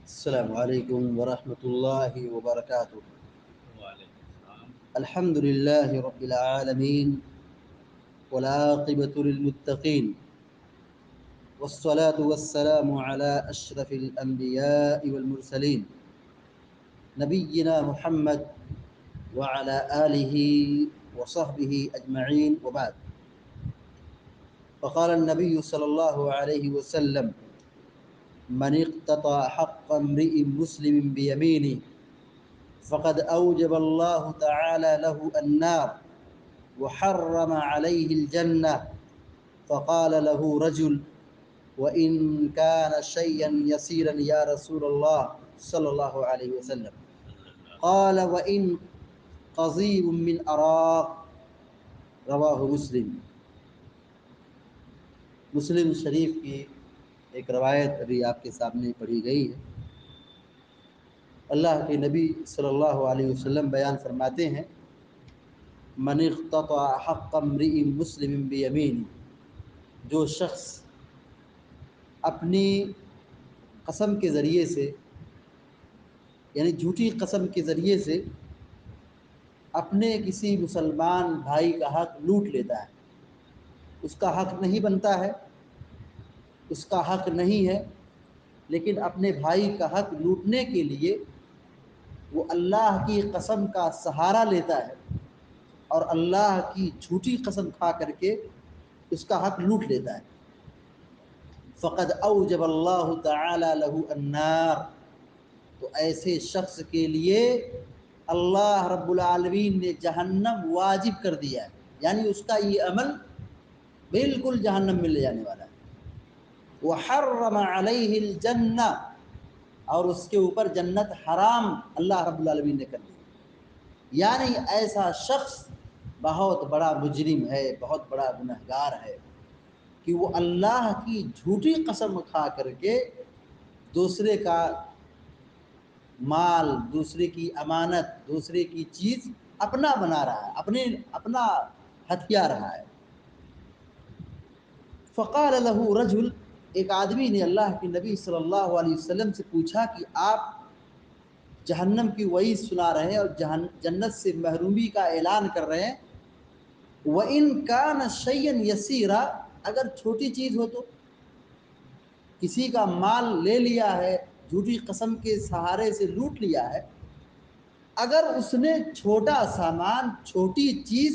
السلام علیکم ورحمۃ اللہ وبرکاتہ۔ وعلیکم السلام۔ الحمد للہ رب العالمین والعاقبۃ للمتقین والصلاة والسلام علی اشرف الانبیاء والمرسلین نبینا محمد وعلى آلہ وصحبہ اجمعین وبعد۔ فقال النبی صلی اللہ علیہ وسلم من اقتطع حق امرئ مسلم بیمینہ فقد أوجب الله تعالى له النار وحرم عليه الجنة. فقال له رجل وإن كان شيئا يسيرا يا رسول الله صلى الله عليه وسلم. صلی اللہ قال وإن قضيب من أراق. رواہ مسلم۔ مسلم شریف کی ایک روایت ابھی آپ کے سامنے پڑھی گئی ہے۔ اللہ کے نبی صلی اللہ علیہ وسلم بیان فرماتے ہیں من اقتطع حق امرئ مسلم بیمینہ، جو شخص اپنی قسم کے ذریعے سے، یعنی جھوٹی قسم کے ذریعے سے اپنے کسی مسلمان بھائی کا حق لوٹ لیتا ہے، اس کا حق نہیں بنتا ہے، اس کا حق نہیں ہے، لیکن اپنے بھائی کا حق لوٹنے کے لیے وہ اللہ کی قسم کا سہارا لیتا ہے اور اللہ کی جھوٹی قسم کھا کر کے اس کا حق لوٹ لیتا ہے۔ فقد اوجب اللہ تعالی له النار، تو ایسے شخص کے لیے اللہ رب العالمین نے جہنم واجب کر دیا ہے، یعنی اس کا یہ عمل بالکل جہنم میں لے جانے والا ہے۔ وحرم علیہ الجنہ، اور اس کے اوپر جنت حرام اللہ رب العالمین نے کر دی، یعنی ایسا شخص بہت بڑا مجرم ہے، بہت بڑا گنہگار ہے کہ وہ اللہ کی جھوٹی قسم کھا کر کے دوسرے کا مال، دوسرے کی امانت، دوسرے کی چیز اپنا بنا رہا ہے، اپنا ہتھیار رہا ہے۔ فقال له رجل، ایک آدمی نے اللہ کے نبی صلی اللہ علیہ وسلم سے پوچھا کہ آپ جہنم کی وعید سنا رہے ہیں اور جنت سے محرومی کا اعلان کر رہے ہیں، وَإِن كَانَ شَيْئًا يَسِيرًا، اگر چھوٹی چیز ہو تو، کسی کا مال لے لیا ہے، جھوٹی قسم کے سہارے سے لوٹ لیا ہے، اگر اس نے چھوٹا سامان، چھوٹی چیز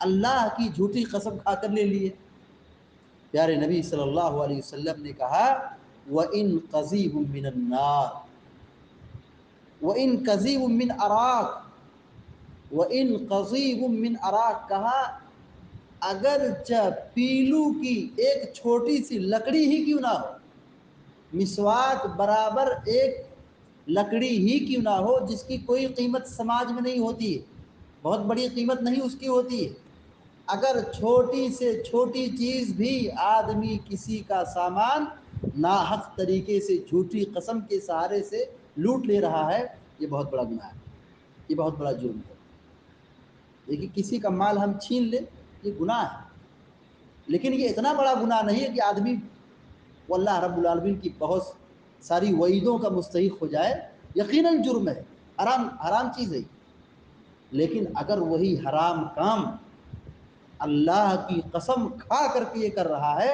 اللہ کی جھوٹی قسم کھا کر لے لی ہے، پیارے نبی صلی اللہ علیہ وسلم نے کہا وَإِن قَضِيبٌ مِّنَ النَّارِ وَإِن قَضِيبٌ مِّنْ أَرَاقٍ وَإِن قَضِيبٌ مِّنْ أَرَاقٍ، کہا اگرچہ پیلو کی ایک چھوٹی سی لکڑی ہی کیوں نہ ہو، مسواک برابر ایک لکڑی ہی کیوں نہ ہو جس کی کوئی قیمت سماج میں نہیں ہوتی ہے، بہت بڑی قیمت نہیں اس کی ہوتی ہے، اگر چھوٹی سے چھوٹی چیز بھی آدمی کسی کا سامان ناحق طریقے سے جھوٹی قسم کے سہارے سے لوٹ لے رہا ہے، یہ بہت بڑا گناہ ہے، یہ بہت بڑا جرم ہے۔ دیکھیے کسی کا مال ہم چھین لیں یہ گناہ ہے، لیکن یہ اتنا بڑا گناہ نہیں ہے کہ آدمی وہ اللہ رب العالمین کی بہت ساری وعیدوں کا مستحق ہو جائے، یقیناً جرم ہے، حرام چیز ہے، لیکن اگر وہی حرام کام اللہ کی قسم کھا کر کے یہ کر رہا ہے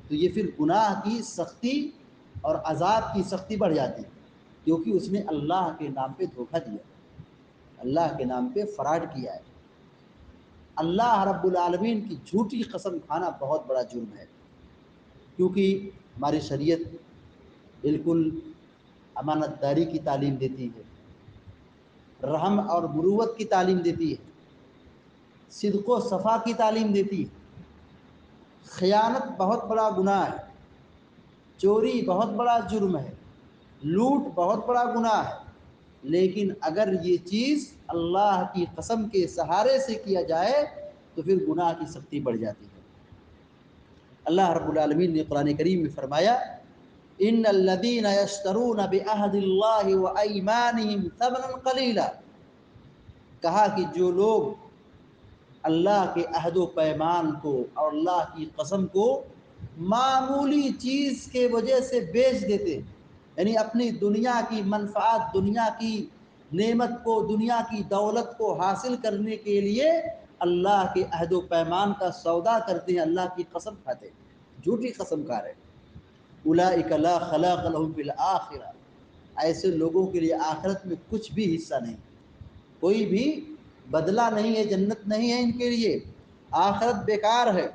تو یہ پھر گناہ کی سختی اور عذاب کی سختی بڑھ جاتی ہے، کیونکہ اس نے اللہ کے نام پہ دھوکہ دیا، اللہ کے نام پہ فراڈ کیا ہے۔ اللہ رب العالمین کی جھوٹی قسم کھانا بہت بڑا جرم ہے، کیونکہ ہماری شریعت بالکل امانت داری کی تعلیم دیتی ہے، رحم اور مروت کی تعلیم دیتی ہے، صدق و صفا کی تعلیم دیتی ہے۔ خیانت بہت بڑا گناہ ہے، چوری بہت بڑا جرم ہے، لوٹ بہت بڑا گناہ ہے، لیکن اگر یہ چیز اللہ کی قسم کے سہارے سے کیا جائے تو پھر گناہ کی سختی بڑھ جاتی ہے۔ اللہ رب العالمین نے قرآن کریم میں فرمایا ان الذین یشترون بعہد اللہ وایمانہم ثمنا قلیلا، کہا کہ جو لوگ اللہ کے عہد و پیمان کو اور اللہ کی قسم کو معمولی چیز کے وجہ سے بیچ دیتے ہیں، یعنی اپنی دنیا کی منفعت، دنیا کی نعمت کو، دنیا کی دولت کو حاصل کرنے کے لیے اللہ کے عہد و پیمان کا سودا کرتے ہیں، اللہ کی قسم کھاتے ہیں، جھوٹی قسم کھا رہے ہیں۔ اولئک لا خلاق لهم فی الآخرہ، ایسے لوگوں کے لیے آخرت میں کچھ بھی حصہ نہیں، کوئی بھی بدلہ نہیں ہے، جنت نہیں ہے ان کے لیے، آخرت بیکار ہے۔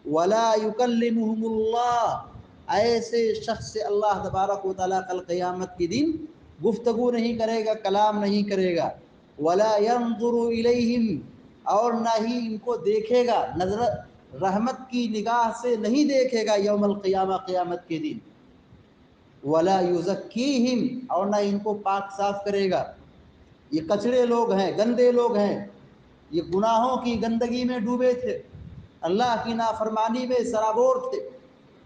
ولا یکلمہم اللہ، ایسے شخص سے اللہ تبارک و تعالیٰ کل قیامت کے دن گفتگو نہیں کرے گا، کلام نہیں کرے گا۔ ولا ینظر الیہم، اور نہ ہی ان کو دیکھے گا، نظر رحمت کی نگاہ سے نہیں دیکھے گا یوم القیامہ، قیامت کے دن۔ ولا یزکیہم، اور نہ ان کو پاک صاف کرے گا۔ یہ کچڑے لوگ ہیں، گندے لوگ ہیں، یہ گناہوں کی گندگی میں ڈوبے تھے، اللہ کی نافرمانی میں سرابور تھے،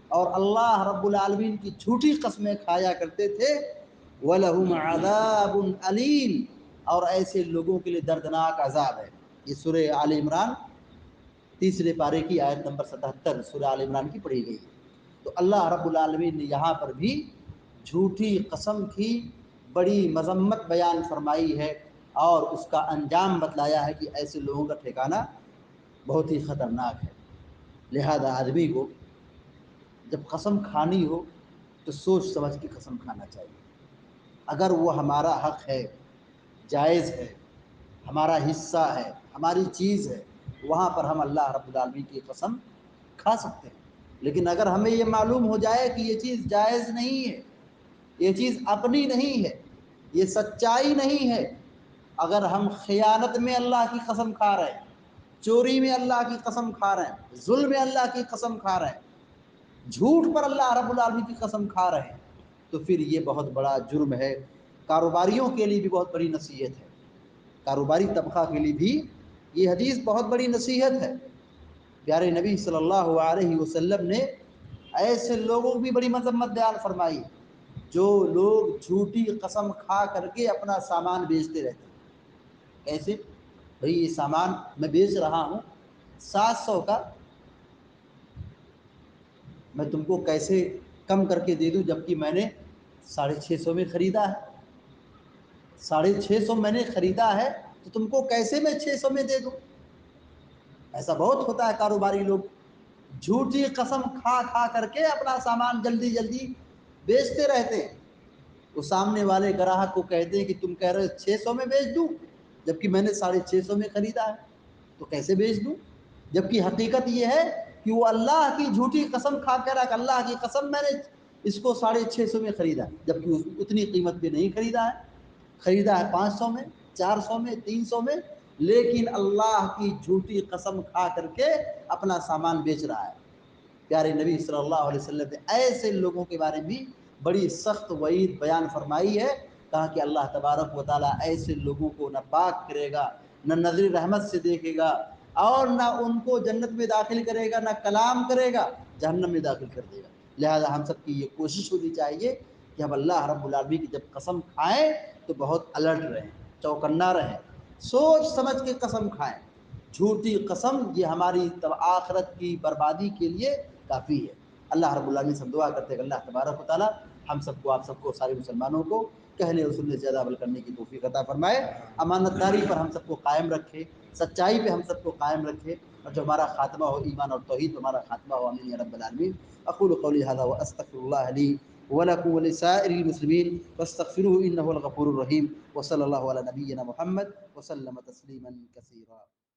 اور اللہ رب العالمین کی جھوٹی قسمیں کھایا کرتے تھے۔ وَلَهُمْ عَذَابٌ أَلِيمٌ، اور ایسے لوگوں کے لیے دردناک عذاب ہے۔ یہ سورہ آل عمران تیسرے پارے کی آیت نمبر 77 سورہ آل عمران کی پڑھی گئی ہے۔ تو اللہ رب العالمین نے یہاں پر بھی جھوٹی قسم کی بڑی مذمت بیان فرمائی ہے، اور اس کا انجام بتلایا ہے کہ ایسے لوگوں کا ٹھکانہ بہت ہی خطرناک ہے۔ لہذا آدمی کو جب قسم کھانی ہو تو سوچ سمجھ کے قسم کھانا چاہیے۔ اگر وہ ہمارا حق ہے، جائز ہے، ہمارا حصہ ہے، ہماری چیز ہے، وہاں پر ہم اللہ رب العالمین کی قسم کھا سکتے ہیں۔ لیکن اگر ہمیں یہ معلوم ہو جائے کہ یہ چیز جائز نہیں ہے، یہ چیز اپنی نہیں ہے، یہ سچائی نہیں ہے، اگر ہم خیانت میں اللہ کی قسم کھا رہے ہیں، چوری میں اللہ کی قسم کھا رہے ہیں، ظلم میں اللہ کی قسم کھا رہے ہیں، جھوٹ پر اللہ رب العالمین کی قسم کھا رہے ہیں، تو پھر یہ بہت بڑا جرم ہے۔ کاروباریوں کے لیے بھی بہت بڑی نصیحت ہے، کاروباری طبقہ کے لیے بھی یہ حدیث بہت بڑی نصیحت ہے۔ پیارے نبی صلی اللہ علیہ وسلم نے ایسے لوگوں کی بڑی مذمت بیان فرمائی جو لوگ جھوٹی قسم کھا کر کے اپنا سامان بیچتے رہتے ہیں۔ کیسے؟ بھئی یہ سامان میں بیچ رہا ہوں 700 کا، میں تم کو کیسے کم کر کے دے دوں جبکہ میں نے 650 میں خریدا ہے، 650 میں نے خریدا ہے، تو تم کو کیسے میں 600 میں دے دوں؟ ایسا بہت ہوتا ہے، کاروباری لوگ جھوٹی قسم کھا کھا کر کے اپنا سامان جلدی جلدی بیچتے رہتے ہیں۔ وہ سامنے والے گراہک کو کہتے ہیں کہ تم کہہ رہے 600 میں بیچ دوں جبکہ میں نے 650 میں خریدا ہے، تو کیسے بیچ دوں؟ جبکہ حقیقت یہ ہے کہ وہ اللہ کی جھوٹی قسم کھا کر رکھ، اللہ کی قسم میں نے اس کو 650 میں خریدا، جبکہ اتنی قیمت پہ نہیں خریدا ہے، خریدا ہے 500 میں، 400 میں، 300 میں، لیکن اللہ کی جھوٹی قسم کھا کر کے اپنا سامان بیچ رہا ہے۔ پیارے نبی صلی اللہ علیہ وسلم نے ایسے لوگوں کے بارے میں بڑی سخت وعید بیان فرمائی ہے، کہا کہ اللہ تبارک و تعالیٰ ایسے لوگوں کو نہ پاک کرے گا، نہ نظر رحمت سے دیکھے گا، اور نہ ان کو جنت میں داخل کرے گا، نہ کلام کرے گا، جہنم میں داخل کر دے گا۔ لہذا ہم سب کی یہ کوشش ہونی چاہیے کہ ہم اللہ رب العالمین کی جب قسم کھائیں تو بہت الرٹ رہیں، چوکنا رہیں، سوچ سمجھ کے قسم کھائیں۔ جھوٹی قسم یہ ہماری آخرت کی بربادی کے لیے کافی ہے۔ اللہ رب العالمین سے دعا کرتے ہیں کہ اللہ تبارک و تعالیٰ ہم سب کو، آپ سب کو، سارے مسلمانوں کو کہنے اور سننے سے زیادہ عمل کرنے کی توفیق عطا فرمائے، امانت داری پر ہم سب کو قائم رکھے، سچائی پہ ہم سب کو قائم رکھے، اور جو ہمارا خاتمہ ہو ایمان اور توحید پہ ہمارا خاتمہ ہو، آمین یا رب العالمین۔ اقول قولی ھذا واستغفر اللہ لی ولکم ولسائر المسلمین فاستغفروہ انہ هو الغفور الرحیم، وصلی اللہ علی نبینا محمد وسلم تسلیما کثیرا۔